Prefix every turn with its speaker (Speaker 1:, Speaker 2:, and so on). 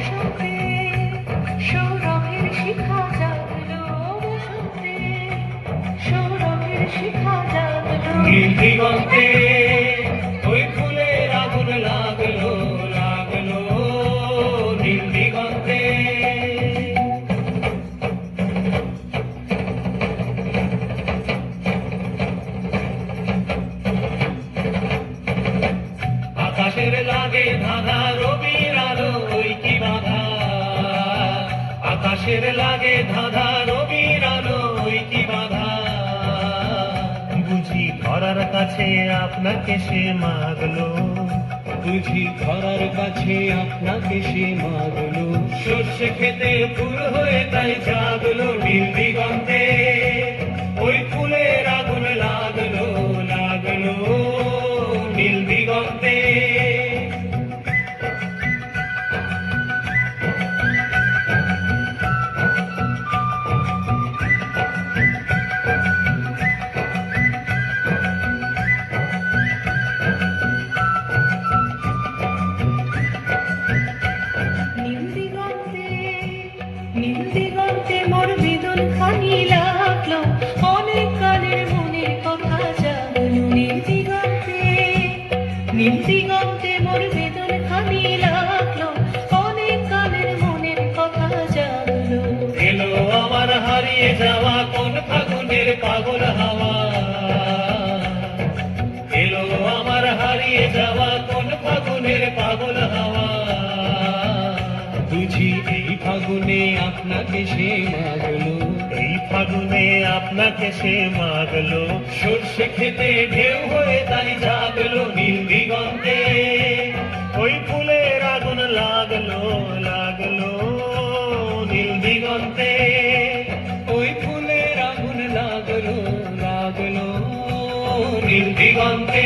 Speaker 1: বসন্তে সৌরভের শিখা জাগলো, বসন্তে সৌরভের শিখা জাগলো।
Speaker 2: নীল দিগন্তে ওই ফুলের আগুন লাগলো, লাগলো নীল দিগন্তে। আকাশের লাগে ধাঁধা রবির আলো, ওই কি বাধা। আকাশের লাগে ধাঁধা রবির আলো, ওই কি বাধা।
Speaker 3: বুঝি ধরার কাছে আপনাকে সে মাগলো,
Speaker 2: বুঝি ধরার কাছে আপনাকে সে মাগলো। সর্ষে খেতে ফুল হয়ে তাই জাগলো নীল দিগন্তে, ওই ফুলের আগুন লাগলো, লাগলো নীল দিগন্তে।
Speaker 1: নীল দিগন্তে মোর বেদন খানি লাগলো, অনেক কালের মনের কথা জাগলো। নীল দিগন্তে মোর বেদন খানি লাগলো, অনেক কালের মনের কথা জাগলো।
Speaker 2: এলো আমার হারিয়ে যাওয়া কোন ফাগুনের পাগল হাওয়া, এলো আমার হারিয়ে যাওয়া কোন ফাগুনের পাগল হাওয়া। বুঝি এই ফাগুনে আপনাকে সে মাগলো,
Speaker 3: এই ফাগুনে আপনাকে সে মাগলো।
Speaker 2: সর্ষে খেতে ঢেউ হয়ে তাই জাগলো নীল দিগন্তে,
Speaker 3: ওই ফুলের আগুন লাগলো, লাগলো
Speaker 2: নীল দিগন্তে। ওই ফুলের আগুন লাগলো, লাগলো নীল দিগন্তে।